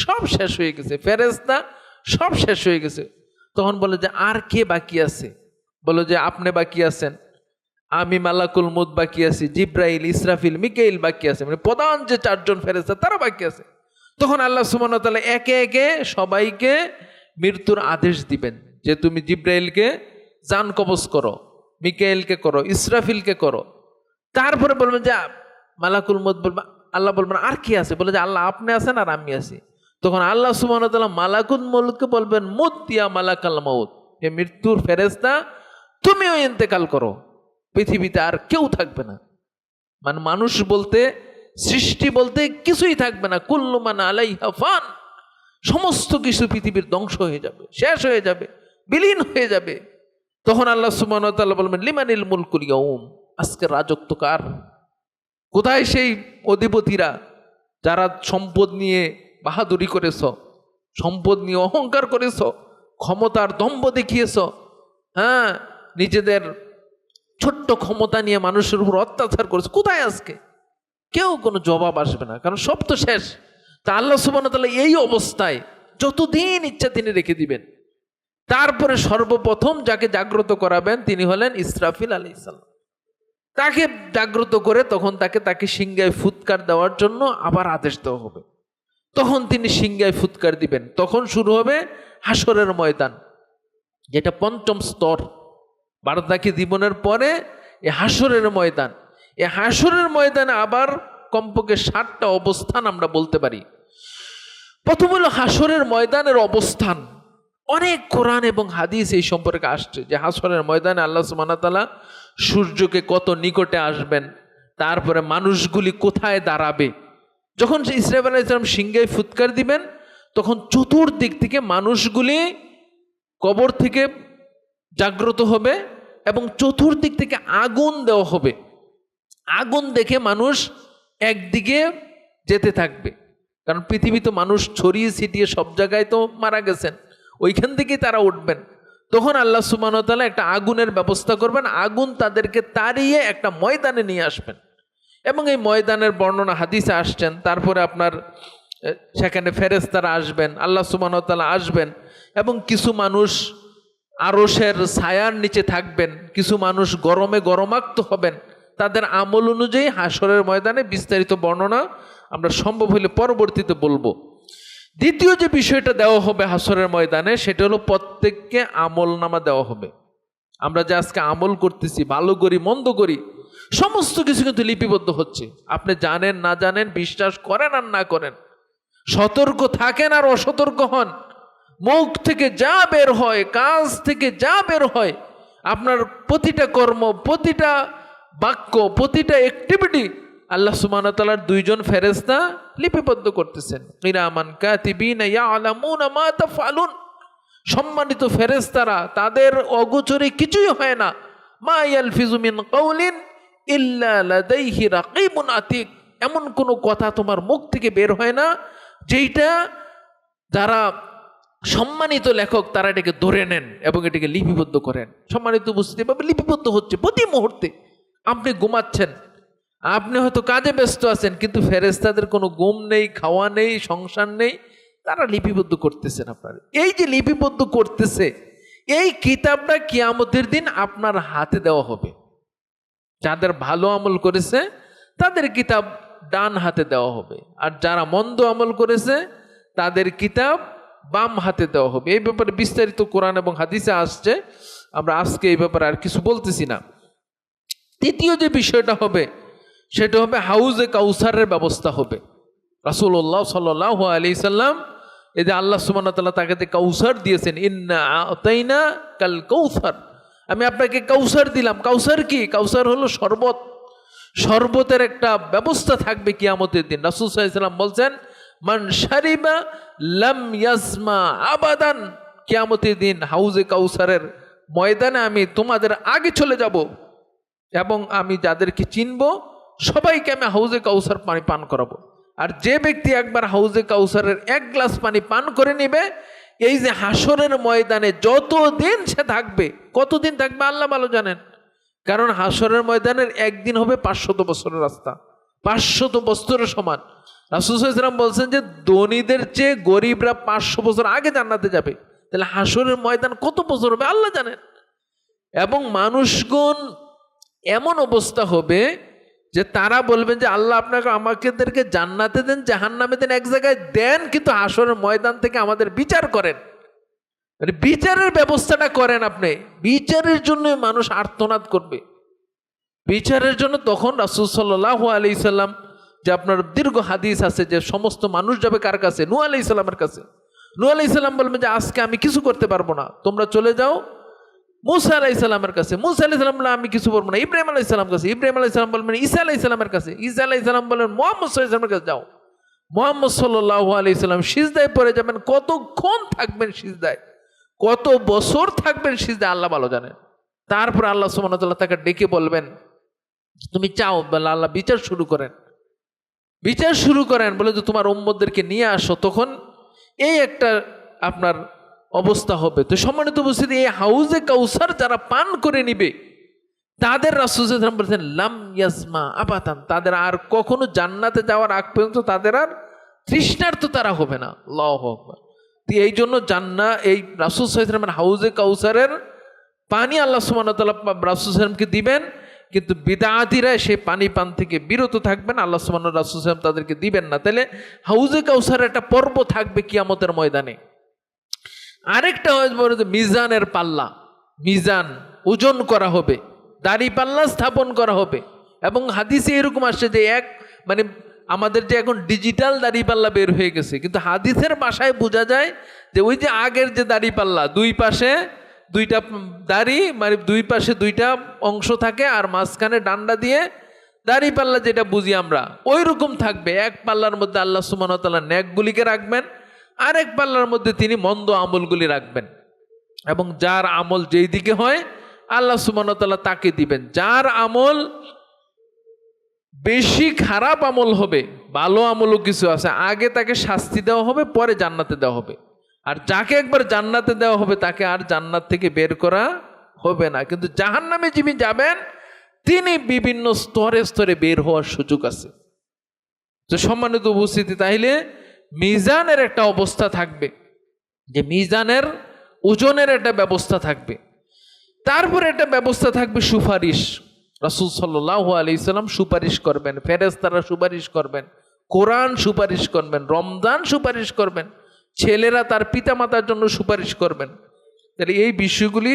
সব শেষ হয়ে গেছে, ফেরেশতা সব শেষ হয়ে গেছে। তখন বলে যে আর কে বাকি আছে? বলো যে আপনি বাকি আছেন, আমি মালাকুল মউত বাকি আছি, জিব্রাইল, ইসরাফিল, মিকাইল বাকি আছে, মানে প্রধান যে 4 জন ফেরেশতা তারা বাকি আছে। তখন আল্লাহ সুবহানাহু ওয়া তাআলা একে একে সবাইকে মৃত্যুর আদেশ দিবেন যে তুমি জিব্রাইলকে জান কবজ করো, মিকাইলকে করো, ইসরাফিলকে করো। তারপরে বলবেন যে মালাকুল মউত বলবে, আল্লাহ বলবেন আর কি আছে? বলে যে আল্লাহ আপনি আছেন আর আমি আছি। তখন আল্লাহ সুবহানাহু ওয়া তাআলা মালাকুল মউতকে বলবেন মুত ইয়া মালাকাল মউত, হে মৃত্যুর ফেরেশতা তুমিও ইন্তেকাল করো, পৃথিবীতে আর কেউ থাকবে না। মানে মানুষ বলতে, সৃষ্টি বলতে কিছুই থাকবে না। কুল্লু মান আলাইহা ফান, সমস্ত কিছু পৃথিবীর ধ্বংস হয়ে যাবে, শেষ হয়ে যাবে, বিলীন হয়ে যাবে। তখন আল্লাহ সুবহানাহু ওয়া তাআলা বলবেন লিমানিল মুলকুল ইয়াউম, আজকে রাজত্ব কার? কোথায় সেই অধিপতিরা যারা সম্পদ নিয়ে বাহাদুরি করেছ, সম্পদ নিয়ে অহংকার করেছ, ক্ষমতার দম্ভ দেখিয়েছ, হ্যাঁ, নিজেদের ছোট্ট ক্ষমতা নিয়ে মানুষের উপর অত্যাচার করেছে, কোথায় আজকে? কেউ কোনো জবাব আসবে না, কারণ সব তো শেষ। তা আল্লাহ সুবহানাহু ওয়া তাআলা এই অবস্থায় যতদিন ইচ্ছা তিনি রেখে দিবেন। তারপরে সর্বপ্রথম যাকে জাগ্রত করাবেন তিনি হলেন ইসরাফিল আলাইহিস সালাম। তাকে জাগ্রত করে তখন তাকে সিংহায় ফুৎকার দেওয়ার জন্য আবার আদেশ দেওয়া হবে। তখন তিনি সিংহায় ফুৎকার দিবেন, তখন শুরু হবে হাসরের ময়দান, যেটা পঞ্চম স্তর। বারজাকি জীবনের পরে এই হাসরের ময়দান, এই হাসরের ময়দানে আবার কমপক্ষে 7টা অবস্থান আমরা বলতে পারি। প্রথম হলো হাসরের ময়দানের অবস্থান। অনেক কোরআন এবং হাদিস এই সম্পর্কে আসছে যে হাসরের ময়দানে আল্লাহ সুবহানাহু ওয়া তাআলা সূর্যকে কত নিকটে আসবেন, তারপরে মানুষগুলি কোথায় দাঁড়াবে। যখন ইসরাফিল আলাইহিস সালাম সিংহায় ফুৎকার দিবেন তখন চতুর্দিক থেকে মানুষগুলি কবর থেকে জাগ্রত হবে এবং চতুর্দিক থেকে আগুন দেওয়া হবে। আগুন দেখে মানুষ একদিকে যেতে থাকবে, কারণ পৃথিবী তো মানুষ ছড়িয়ে ছিটিয়ে সব জায়গায় তো মারা গেছেন, ওইখান থেকেই তারা উঠবেন। তখন আল্লাহ সুবহানাহু ওয়া তাআলা একটা আগুনের ব্যবস্থা করবেন, আগুন তাদেরকে তাড়িয়ে একটা ময়দানে নিয়ে আসবেন। এবং এই ময়দানের বর্ণনা হাদিসে আসছেন। তারপরে আপনার সেখানে ফেরেশতারা আসবেন, আল্লাহ সুবহানাহু ওয়া তাআলা আসবেন, এবং কিছু মানুষ আরশের ছায়ার নিচে থাকবেন, কিছু মানুষ গরমে গরমাক্ত হবেন। তাদের আমল অনুযায়ী হাসরের ময়দানে বিস্তারিত বর্ণনা আমরা সম্ভব হলে পরবর্তীতে বলবো। দ্বিতীয় যে বিষয়টা দেওয়া হবে হাসরের ময়দানে, সেটা হলো প্রত্যেককে আমল নামা দেওয়া হবে। আমরা যে আজকে আমল করতেছি, ভালো করি মন্দ করি, সমস্ত কিছু কিন্তু লিপিবদ্ধ হচ্ছে। আপনি জানেন না জানেন, বিশ্বাস করেন আর না করেন, সতর্ক থাকেন আর অসতর্ক হন, মুখ থেকে যা বের হয়, কাজ থেকে যা বের হয়, আপনার প্রতিটা কর্ম, প্রতিটা বাক্য, প্রতিটা অ্যাক্টিভিটি আল্লাহ সুবহানাহু ওয়া তাআলার দুইজন ফেরেশতা লিপিবদ্ধ করতেছেন। কিরামান কাতিবিনা ইয়ালামুনা মা তাফআলুন। সম্মানিত ফেরেশতারা, তাদের অগোচরে কিছুই হয় না। মা ইয়ালফিজু মিন কাউলিন ইল্লা লাদাইহি রাকিবুন আতীদ। এমন কোনো কথা তোমার মুখ থেকে বের হয় না যেইটা যারা সম্মানিত লেখক তারা এটাকে ধরে নেন এবং এটাকে লিপিবদ্ধ করেন। সম্মানিত উপস্থিতি ভাবে লিপিবদ্ধ হচ্ছে প্রতি মুহূর্তে। আপনি ঘুমাচ্ছেন, আপনি হয়তো কাজে ব্যস্ত আছেন, কিন্তু ফেরেশতাদের কোনো ঘুম নেই, খাওয়া নেই, সংসার নেই, তারা লিপিবদ্ধ করতেছেন আপনার। এই যে লিপিবদ্ধ করতেছে, এই কিতাবটা কিয়ামতের দিন আপনার হাতে দেওয়া হবে। যাদের ভালো আমল করেছে তাদের কিতাব ডান হাতে দেওয়া হবে, আর যারা মন্দ আমল করেছে তাদের কিতাব বাম হাতে দেওয়া হবে। এই ব্যাপারে বিস্তারিত কোরআন এবং হাদিসে আসছে, আমরা আজকে এই ব্যাপারে আর কিছু বলতেছি না। তৃতীয় যে বিষয়টা হবে সেটা হবে হাউজে কাউসারের ব্যবস্থা হবে। রাসূলুল্লাহ সাল্লাল্লাহু আলাইহি সাল্লাম, এই যে আল্লাহ সুবহানাহু ওয়া তাআলা তাকে কাউসার দিয়েছেন, ইন্না আতাইনা কাল কাউসার, আমি আপনাকে কাউসার দিলাম। কাউসার কি? কাউসার হলো শরবত। শরবতের একটা ব্যবস্থা থাকবে কিয়ামতের দিন। রাসূল সাল্লাল্লাহু আলাইহি সাল্লাম বলছেন, মান শারিবা লাম ইয়াসমা আবাদান। কিয়ামতের দিন হাউজে কাউসারের ময়দানে আমি তোমাদের আগে চলে যাব এবং আমি যাদেরকে চিনব সবাইকে আমি হাউজে কাউসার পানি পান করাবো। আর যে ব্যক্তি একবার হাউজে কাউসারের এক গ্লাস পানি পান করে নেবে, এই যে হাসরের ময়দানে যতদিন সে থাকবে, কতদিন থাকবে আল্লাহ ভালো জানেন, কারণ হাসরের ময়দানের একদিন হবে 500 বছরের রাস্তা, 500 বছরের সমান। রাসূল সাল্লাল্লাহু আলাইহি ওয়াসাল্লাম বলছেন যে ধনীদের চেয়ে গরিবরা 500 বছর আগে জান্নাতে যাবে। তাহলে হাসরের ময়দান কত বছর হবে আল্লাহ জানেন। এবং মানুষগণ এমন অবস্থা হবে যে তারা বলবেন যে আল্লাহ আপনাকে আমাদেরকে জান্নাতে দেন, জাহান্নামে দেন, এক জায়গায় দেন, কিন্তু হাসরের ময়দান থেকে আমাদের বিচার করেন, মানে বিচারের ব্যবস্থাটা করেন আপনি। বিচারের জন্য মানুষ আর্তনাদ করবে, বিচারের জন্য। তখন রাসূল সাল্লাল্লাহু আলাইহি সাল্লাম, যে আপনার দীর্ঘ হাদিস আছে যে সমস্ত মানুষ যাবে কার কাছে? নূহ আলাইহিস সালামের কাছে। নূহ আলাইহিস সালাম বলবেন যে আজকে আমি কিছু করতে পারবো না, তোমরা চলে যাও মুসা আলাইহিস সালামের কাছে। মুসা আলাইহিস সালাম বললেন আমি কিছু পারবো না। ইব্রাহিম আলাইহিস সালামের কাছে। ইব্রাহিম আলাইহিস সালাম বলবেন ঈসা আলাইহিস সালামের কাছে। ঈসা আলাইহিস সালাম বললেন মুহাম্মদ সাল্লাল্লাহু আলাইহি সাল্লামের কাছে যাও। মুহাম্মদ সাল্লাল্লাহু আলাইহি সাল্লাম সিজদায় পড়ে যাবেন। কতক্ষণ থাকবেন সিজদায়, কত বছর থাকবেন সিজদায় আল্লাহ ভালো জানেন। তারপর আল্লাহ সুবহানাহু ওয়া তাআলা তাকে ডেকে বলবেন তুমি চাও, বলে আল্লাহ বিচার শুরু করেন। বিচার শুরু করেন, বলে যে তোমার উম্মতদেরকে নিয়ে আসো। তখন এই একটা আপনার অবস্থা হবে। তো সম্মানিত উপস্থিতি, এই হাউজে কাউসার যারা পান করে নিবে তাদের রাসূল সাল্লাল্লাহু আলাইহি ওয়াসাল্লাম বলেছেন লাম ইয়াসমা আবাদান, তাদের আর কখনো জান্নাতে যাওয়ার আগ পর্যন্ত তাদের আর তৃষ্ণার্ত তারা হবে না। আল্লাহু আকবার। তো এই জন্য এই রাসূল সাল্লাল্লাহু আলাইহি ওয়াসাল্লাম হাউজে কাউসারের পানি আল্লাহ সুবহানাহু ওয়া তাআলা রাসূল সাল্লাল্লাহু আলাইহি ওয়াসাল্লামকে দিবেন, কিন্তু বিদআতীরা সেই পানি পান থেকে বিরত থাকবেন, আল্লাহ সুবহানাহু ওয়া তাআলা রাসূল সাল্লাল্লাহু আলাইহি ওয়াসাল্লাম তাদেরকে দিবেন না। তাহলে হাউজে কাউসারের একটা পর্ব থাকবে কিয়ামতের ময়দানে। আরেকটা হচ্ছে মিজানের পাল্লা, মিজান ওজন করা হবে, দাড়ি পাল্লা স্থাপন করা হবে। এবং হাদিসে এরকম আসছে যে মানে আমাদের যে এখন ডিজিটাল দাড়ি পাল্লা বের হয়ে গেছে, কিন্তু হাদিসের ভাষায় বোঝা যায় যে ওই যে আগের যে দাড়ি পাল্লা, দুই পাশে দুইটা দাড়ি, মানে দুই পাশে দুইটা অংশ থাকে আর মাঝখানে ডান্ডা দিয়ে দাড়ি পাল্লা যেটা বুঝি আমরা, ওই রকম থাকবে। এক পাল্লার মধ্যে আল্লাহ সুবহানাহু ওয়া তাআলা নেকগুলিকে রাখবেন, আরেক পাল্লার মধ্যে তিনি মন্দ আমলগুলি রাখবেন। এবং যার আমল যেই দিকে হয় আল্লাহ সুবহানাহু ওয়া তাআলা তাকে দিবেন। যার আমল বেশি খারাপ আমল হবে, ভালো আমলও কিছু আছে, আগে তাকে শাস্তি দেওয়া হবে, পরে জান্নাতে দেওয়া হবে। আর যাকে একবার জান্নাতে দেওয়া হবে তাকে আর জান্নাত থেকে বের করা হবে না। কিন্তু জাহান্নামে যিনি যাবেন তিনি বিভিন্ন স্তরে স্তরে বের হওয়ার সুযোগ আছে। তো সম্মানিত উপস্থিতি, তাইলে মিজানের একটা অবস্থা থাকবে, যে মিজানের ওজনের একটা ব্যবস্থা থাকবে। তারপরে একটা ব্যবস্থা থাকবে সুপারিশ। রাসূল সাল্লাল্লাহু আলাইহি সাল্লাম সুপারিশ করবেন, ফেরেশতারা সুপারিশ করবেন, কোরআন সুপারিশ করবেন, রমজান সুপারিশ করবেন, ছেলেরা তার পিতামাতার জন্য সুপারিশ করবেন। তাহলে এই বিষয়গুলি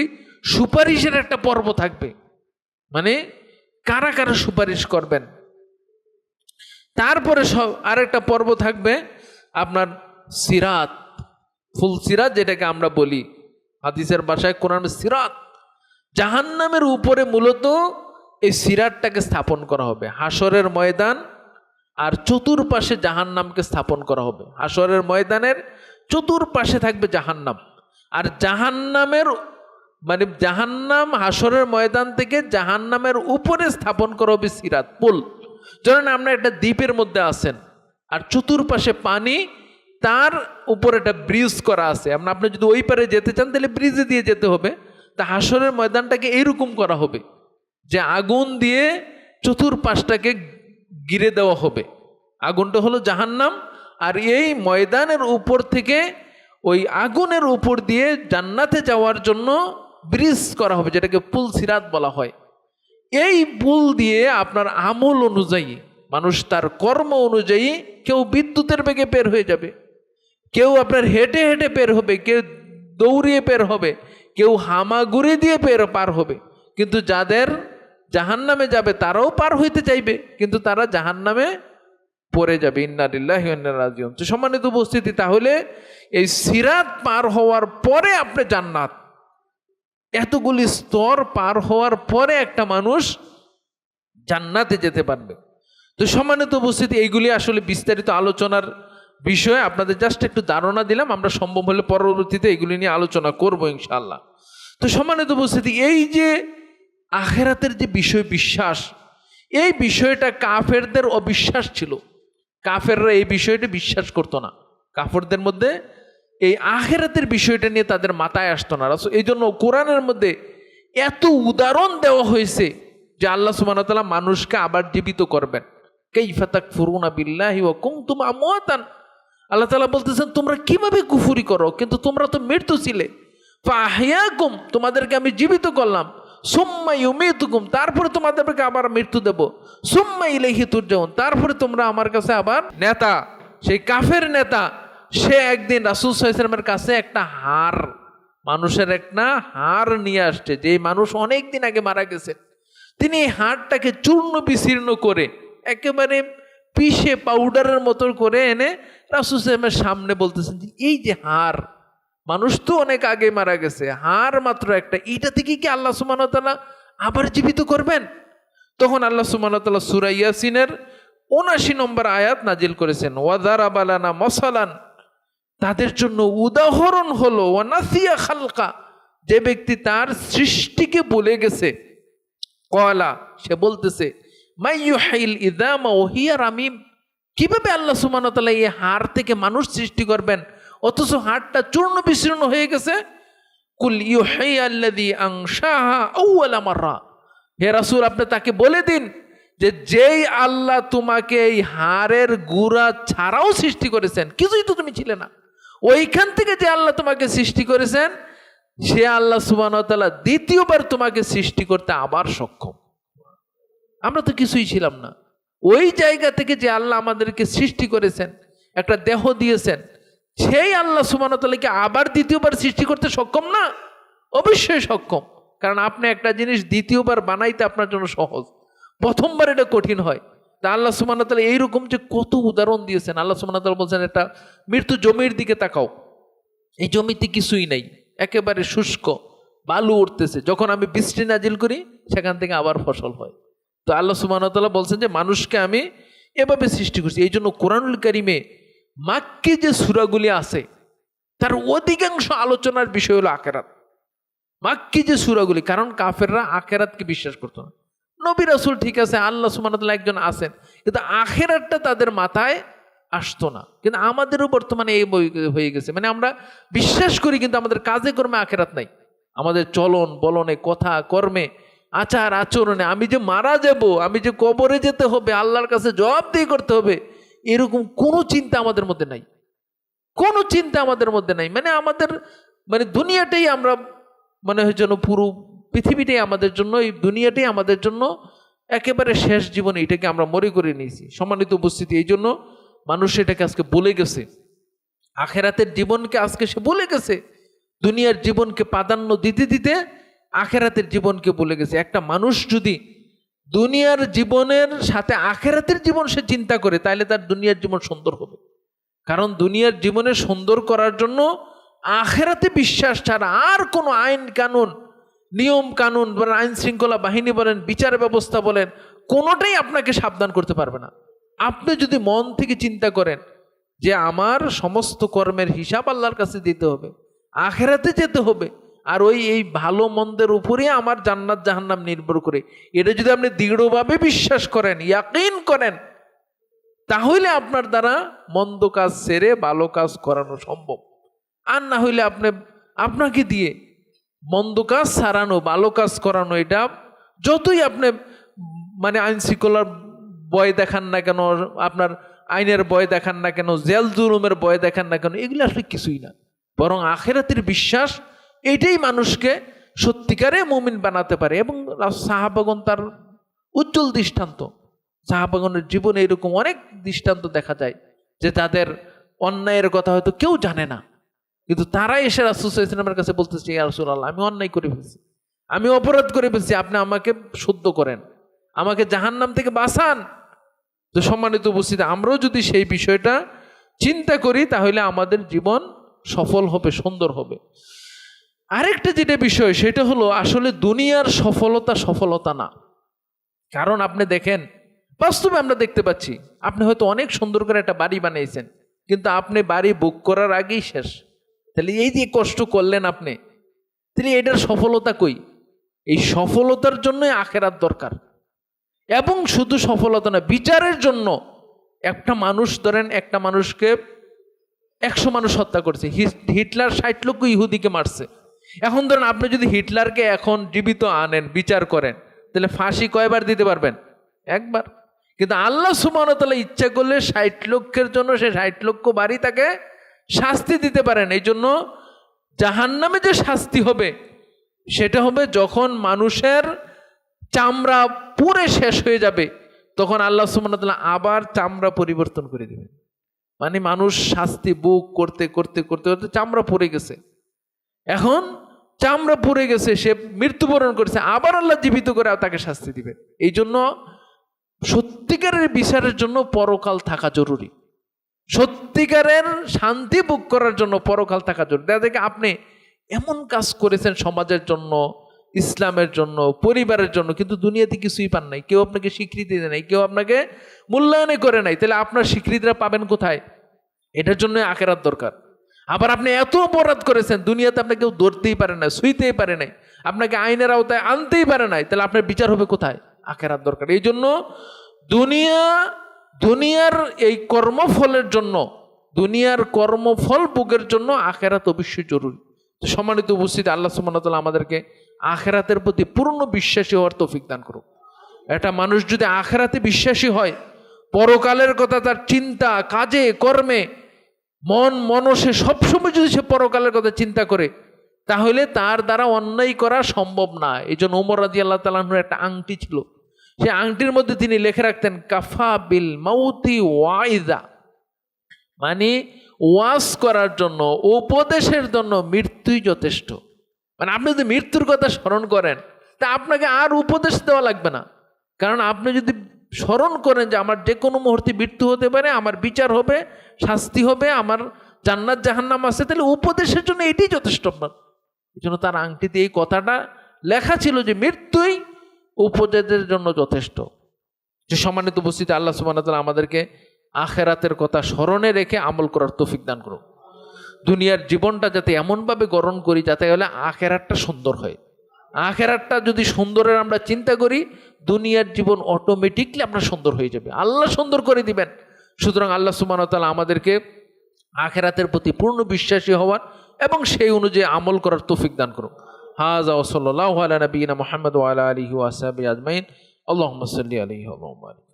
সুপারিশের একটা পর্ব থাকবে, মানে কারা কারা সুপারিশ করবেন। তারপরে আরেকটা পর্ব থাকবে আপনার সিরাত, ফুল সিরাত, যেটাকে আমরা বলি হাদিসের ভাষায় কোরআন সিরাত। জাহান্নামের উপরে মূলত এই সিরাতটাকে স্থাপন করা হবে। হাসরের ময়দান আর চতুর্পাশে জাহান্নামকে স্থাপন করা হবে। হাসরের ময়দানের চতুর্পাশে থাকবে জাহান্নাম, আর জাহান্নামের মানে জাহান্নাম হাসরের ময়দান থেকে জাহান্নামের উপরে স্থাপন করা হবে সিরাত, পুল। ধরেন আপনি একটা দ্বীপের মধ্যে আছেন আর চতুর্পাশে পানি, তার উপর একটা ব্রিজ করা আছে। আপনি যদি ওই পারে যেতে চান তাহলে ব্রিজে দিয়ে যেতে হবে। তা হাসরের ময়দানটাকে এইরকম করা হবে যে আগুন দিয়ে চতুর্পাশটাকে ঘিরে দেওয়া হবে। আগুনটা হলো জাহান্নাম, আর এই ময়দানের উপর থেকে ওই আগুনের উপর দিয়ে জান্নাতে যাওয়ার জন্য ব্রিজ করা হবে, যেটাকে পুল সিরাত বলা হয়। এই পুল দিয়ে আপনার আমল অনুযায়ী, মানুষ তার কর্ম অনুযায়ী, কেউ বিদ্যুতের বেগে বের হয়ে যাবে, কেউ আপনার হেঁটে হেঁটে বের হবে, কেউ দৌড়িয়ে বের হবে, কেউ হামাগুড়ি দিয়ে পার হবে। কিন্তু যাদের জাহান্নামে যাবে তারাও পার হইতে চাইবে, কিন্তু তারা জাহান্নামে পড়ে যাবে। ইন্না লিল্লাহি ওয়া ইন্না ইলাইহি রাজিউন। তো সম্মানিত উপস্থিতি, তাহলে এই সিরাত পার হওয়ার পরে আপনি জান্নাত, এতগুলি স্তর পার হওয়ার পরে একটা মানুষ জান্নাতে যেতে পারবে। তো সম্মানিত উপস্থিতি, এইগুলি আসলে বিস্তারিত আলোচনার বিষয়ে আপনাদের জাস্ট একটু ধারণা দিলাম। আমরা সম্ভব হলে পরবর্তীতে এগুলি নিয়ে আলোচনা করব ইনশাআল্লাহ। তো সম্মানিত উপস্থিতি, এই যে আখিরাতের যে বিষয় বিশ্বাস, এই বিষয়টা কাফেরদের অবিশ্বাস ছিল। কাফেররা এই বিষয়টা বিশ্বাস করতো না। কাফেরদের মধ্যে এই আখিরাতের বিষয়টা নিয়ে তাদের মাথায় আসতো না। এই জন্য কোরআনের মধ্যে এত উদাহরণ দেওয়া হয়েছে যে আল্লাহ সুবহানাহু ওয়া তাআলা মানুষকে আবার জীবিত করবেন। কাইফা তাকফুরুনা বিল্লাহি ওয়া কুনতুম আমওয়াতান। আল্লাহ তাআলা বলতেছেন তোমরা কিভাবে কুফরি করো, কিন্তু তোমরা তো মৃত্যু ছিলে। ফাআহইয়াকুম, তোমাদেরকে আমি জীবিত করলাম। সুম্মা ইউমীতুকুম, তারপরে তোমাদেরকে আবার মৃত্যু দেব। সুম্মা ইলাইহি তুরজাউন, তারপরে তোমরা আমার কাছে আবার। নেতা, সেই কাফের নেতা, সে একদিন রাসূল সাল্লাল্লাহু আলাইহি ওয়াসাল্লামের কাছে একটা হাড়, মানুষের একটা হাড় নিয়ে আসছে, যে মানুষ অনেক দিন আগে মারা গেছে। তিনি এই হাড়টাকে চূর্ণ বিচীর্ণ করে একেবারে পিষে পাউডারের মতো করে এনে রাসূল সাল্লাল্লাহু আলাইহি ওয়াসাল্লামের সামনে বলতেছেন যে এই যে হাড়, মানুষ তো অনেক আগে মারা গেছে, হাড় মাত্র একটা, এইটা থেকে কি আল্লাহ সুবহানাহু ওয়া তাআলা আবার জীবিত করবেন? তখন আল্লাহ সুবহানাহু ওয়া তাআলা সূরা ইয়াসিনের ৭৯ নম্বর আয়াত নাজিল করেছেন, ওয়াযারাবা লানা মাসালান, তাদের জন্য উদাহরণ হলো ওয়ানাসিয়া খালকা, যে ব্যক্তি তার সৃষ্টিকে ভুলে গেছে। কলা, সে বলতেছে মাইয়ুহিল ইযামা ওয়া হিয়া রামিম, কিভাবে আল্লাহ সুবহানাহু ওয়া তাআলা এই হাড় থেকে মানুষ সৃষ্টি করবেন অথচ হাড়টা চূর্ণ বিচূর্ণ হয়ে গেছে? কুল ইউহিয়াল্লাযী আনশাহা আউওয়ালা মাররা, হে রাসূল আপনি তাকে বলে দিন যে যেই আল্লাহ তোমাকে এই হাড়ের গুঁড়া ছাড়াও সৃষ্টি করেছেন, কিছুই তো তুমি ছিলে না, ওইখান থেকে যে আল্লাহ তোমাকে সৃষ্টি করেছেন, সে আল্লাহ সুবহানাহু ওয়া তাআলা দ্বিতীয়বার তোমাকে সৃষ্টি করতে আবার সক্ষম। আমরা তো কিছুই ছিলাম না, ওই জায়গা থেকে যে আল্লাহ আমাদেরকে সৃষ্টি করেছেন, একটা দেহ দিয়েছেন, সেই আল্লাহ সুবহানাহু ওয়া তাআলাকে আবার দ্বিতীয়বার সৃষ্টি করতে সক্ষম না? অবশ্যই সক্ষম। কারণ আপনি একটা জিনিস দ্বিতীয়বার বানাইতে আপনার জন্য সহজ, প্রথমবার এটা কঠিন হয়। তা আল্লাহ সুবহানাহু ওয়া তাআলা এইরকম যে কত উদাহরণ দিয়েছেন। আল্লাহ সুবহানাহু ওয়া তাআলা বলছেন একটা মৃত্যু জমির দিকে তাকাও, এই জমিতে কিছুই নাই, একেবারে শুষ্ক, বালু উঠতেছে, যখন আমি বৃষ্টি নাজিল করি সেখান থেকে আবার ফসল হয়। তো আল্লাহ সুবহানাহু ওয়া তাআলা বলছেন যে মানুষকে আমি এভাবে সৃষ্টি করছি। এই জন্য কোরআনুল কারীমে মাক্কি যে সূরাগুলি আছে তার অধিকাংশ আলোচনার বিষয় হলো আখিরাত। মাক্কি যে সূরাগুলি, কারণ কাফেররা আখেরাতকে বিশ্বাস করতো না। নবী রাসূল ঠিক আছে, আল্লাহ সুবহানাহু ওয়া তাআলা একজন আছেন, কিন্তু আখেরাতটা তাদের মাথায় আসতো না। কিন্তু আমাদেরও বর্তমানে এই হয়ে গেছে, মানে আমরা বিশ্বাস করি কিন্তু আমাদের কাজে কর্মে আখেরাত নাই। আমাদের চলন বলনে, কথা কর্মে, আচার আচরণে, আমি যে মারা যাব, আমি যে কবরে যেতে হবে, আল্লাহর কাছে জবাবদিহি করতে হবে, এরকম কোনো চিন্তা আমাদের মধ্যে নাই। কোনো চিন্তা আমাদের মধ্যে নাই। মানে আমাদের মানে দুনিয়াটাই আমরা মনে হয় যেন পুরো পৃথিবীটাই আমাদের জন্য, এই দুনিয়াটাই আমাদের জন্য একেবারে শেষ জীবন, এটাকে আমরা মনে করে নিয়েছি। সম্মানিত উপস্থিতি, এই জন্য মানুষ এটাকে আজকে বলে গেছে, আখেরাতের জীবনকে আজকে সে বলে গেছে। দুনিয়ার জীবনকে প্রাধান্য দিতে দিতে আখেরাতের জীবনকে বলে গেছে। একটা মানুষ যদি দুনিয়ার জীবনের সাথে আখেরাতের জীবন সে চিন্তা করে, তাহলে তার দুনিয়ার জীবন সুন্দর হবে। কারণ দুনিয়ার জীবনে সুন্দর করার জন্য আখেরাতে বিশ্বাস ছাড়া আর কোনো আইন কানুন, নিয়ম কানুন বলেন, আইন শৃঙ্খলা বাহিনী বলেন, বিচার ব্যবস্থা বলেন, কোনোটাই আপনাকে সাবধান করতে পারবে না। আপনি যদি মন থেকে চিন্তা করেন যে আমার সমস্ত কর্মের হিসাব আল্লাহর কাছে দিতে হবে, আখেরাতে যেতে হবে, আর এই ভালো মন্দের উপরে আমার জান্নাত জাহান্নাম নির্ভর করে, এটা যদি আপনি দৃঢ়ভাবে বিশ্বাস করেন, ইয়াকিন করেন, তাহলে আপনার দ্বারা মন্দ কাজ ছেড়ে ভালো কাজ করানো সম্ভব। আর না হইলে আপনাকে দিয়ে মন্দ কাজ ছাড়ানো, ভালো কাজ করানো, এটা যতই আপনি মানে আইন শৃঙ্খলার ভয় দেখান না কেন, আপনার আইনের ভয় দেখান না কেন, জেল জুলুমের ভয় দেখান না কেন, এগুলো আসলে কিছুই না। বরং আখেরাতের বিশ্বাস এটাই মানুষকে সত্যিকারে মুমিন বানাতে পারে। এবং সাহাবাগণ তার উজ্জ্বল দৃষ্টান্ত। সাহাবাগণের জীবনে এরকম অনেক দৃষ্টান্ত দেখা যায় যে তাদের অন্যায়ের কথা হয়তো কেউ জানে না, কিন্তু তারা এসে রাসূল সাল্লাল্লাহু আলাইহি ওয়াসাল্লামের কাছে বলতেছে, ইয়া রাসূলুল্লাহ, আমি অন্যায় করে ফেলছি, আমি অপরাধ করে ফেলছি, আপনি আমাকে শুদ্ধ করেন, আমাকে জাহান্নাম থেকে বাঁচান। তো সম্মানিত উপস্থিতি, আমরাও যদি সেই বিষয়টা চিন্তা করি, তাহলে আমাদের জীবন সফল হবে, সুন্দর হবে। আরেকটা যেটা বিষয়, সেটা হলো আসলে দুনিয়ার সফলতা না। কারণ আপনি দেখেন, বাস্তবে আমরা দেখতে পাচ্ছি, আপনি হয়তো অনেক সুন্দর করে একটা বাড়ি বানিয়েছেন, কিন্তু আপনি বাড়ি বুক করার আগেই শেষ। তাহলে এই যে কষ্ট করলেন আপনি, তাহলে এটার সফলতা কই? এই সফলতার জন্যই আখেরাত দরকার। এবং শুধু সফলতা না, বিচারের জন্য একটা মানুষ, ধরেন একটা মানুষকে 100 মানুষ হত্যা করছে, হিটলার 60 লক্ষ ইহুদিকে মারছে। এখন ধরেন আপনি যদি হিটলারকে এখন জীবিত আনেন, বিচার করেন, তাহলে ফাঁসি কয়বার দিতে পারবেন? একবার। কিন্তু আল্লাহ সুবহানাহু ওয়া তাআলা ইচ্ছা করলে 60 লক্ষের জন্য সে 60 লক্ষ বাড়ি তাকে শাস্তি দিতে পারেন। এই জন্য জাহান্নামে যে শাস্তি হবে, সেটা হবে যখন মানুষের চামড়া পুরে শেষ হয়ে যাবে, তখন আল্লাহ সুবহানাহু ওয়া তাআলা আবার চামড়া পরিবর্তন করে দেবেন। মানে মানুষ শাস্তি বুক করতে করতে করতে করতে চামড়া পড়ে গেছে, এখন চামড়া পড়ে গেছে, সে মৃত্যুবরণ করেছে, আবার আল্লাহ জীবিত করে তাকে শাস্তি দিবেন। এই জন্য সত্যিকারের বিচারের জন্য পরকাল থাকা জরুরি। সত্যিকারের শান্তি ভোগ করার জন্য পরকাল থাকা জরুরি। দেখা দেখে আপনি এমন কাজ করেছেন সমাজের জন্য, ইসলামের জন্য, পরিবারের জন্য, কিন্তু দুনিয়াতে কিছুই পান নাই, কেউ আপনাকে স্বীকৃতি দেয় নাই, কেউ আপনাকে মূল্যায়নে করে নাই, তাহলে আপনার স্বীকৃতিটা পাবেন কোথায়? এটার জন্য আখেরাত দরকার। আবার আপনি এত অপরাধ করেছেন, দুনিয়াতে আপনাকে কেউ ধরতেই পারে না, ছুঁইতেই পারে নাই, আপনাকে আইনের আওতায় আনতেই পারে নাই, তাহলে আপনার বিচার হবে কোথায়? আখেরাত দরকার। এই জন্য দুনিয়ার এই কর্মফলের জন্য, দুনিয়ার কর্মফল ভোগের জন্য আখেরাত অবশ্যই জরুরি। সম্মানিত উপস্থিতি, আল্লাহ সুবহানাহু ওয়া তাআলা আমাদেরকে আখেরাতের প্রতি পূর্ণ বিশ্বাসী হওয়ার তৌফিক দান করুক। একটা মানুষ যদি আখেরাতে বিশ্বাসী হয়, পরকালের কথা তার চিন্তা, কাজে কর্মে, মনসে সবসময় যদি সে পরকালের কথা চিন্তা করে, তাহলে তার দ্বারা অন্যায় করা সম্ভব না। এই জন্য ওমর রাদিয়াল্লাহু তাআলা আনহুর একটা আংটি ছিল, সেই আংটির মধ্যে তিনি লিখে রাখতেন, কাফা বিল মাউতি ওয়াইদা, মানে ওয়াজ করার জন্য, উপদেশের জন্য মৃত্যুই যথেষ্ট। মানে আপনি যদি মৃত্যুর কথা স্মরণ করেন, তা আপনাকে আর উপদেশ দেওয়া লাগবে না। কারণ আপনি যদি স্মরণ করেন যে আমার যে কোনো মুহূর্তে মৃত্যু হতে পারে, আমার বিচার হবে, শাস্তি হবে, আমার জান্নাত জাহান্নাম আছে, তাহলে উপদেশের জন্য এটাই যথেষ্ট আপনার। এই জন্য তার আংটিতে এই কথাটা লেখা ছিল যে মৃত্যুই উপদেশের জন্য যথেষ্ট। যে সম্মানিত উপস্থিতি, আল্লাহ সুবহানাহু ওয়া তাআলা আমাদেরকে আখেরাতের কথা স্মরণে রেখে আমল করার তৌফিক দান করুন। দুনিয়ার জীবনটা যাতে এমনভাবে গঠন করি যাতে হলে আখেরাতটা সুন্দর হয়। আখেরাতটা যদি সুন্দরের আমরা চিন্তা করি, দুনিয়ার জীবন অটোমেটিকলি আপনার সুন্দর হয়ে যাবে, আল্লাহ সুন্দর করে দিবেন। সুতরাং আল্লাহ সুবহানাহু ওয়া তাআলা আমাদেরকে আখেরাতের প্রতি পূর্ণ বিশ্বাসী হওয়ার এবং সেই অনুযায়ী আমল করার তৌফিক দান করুন। হাযা ওয়া সাল্লাল্লাহু আলা নবিয়িনা মুহাম্মদ ওয়া আলা আলিহি ওয়া আসহাবিহি আজমাইন। আল্লাহুম্মা সাল্লি আলাইহি ওয়া সাল্লিম।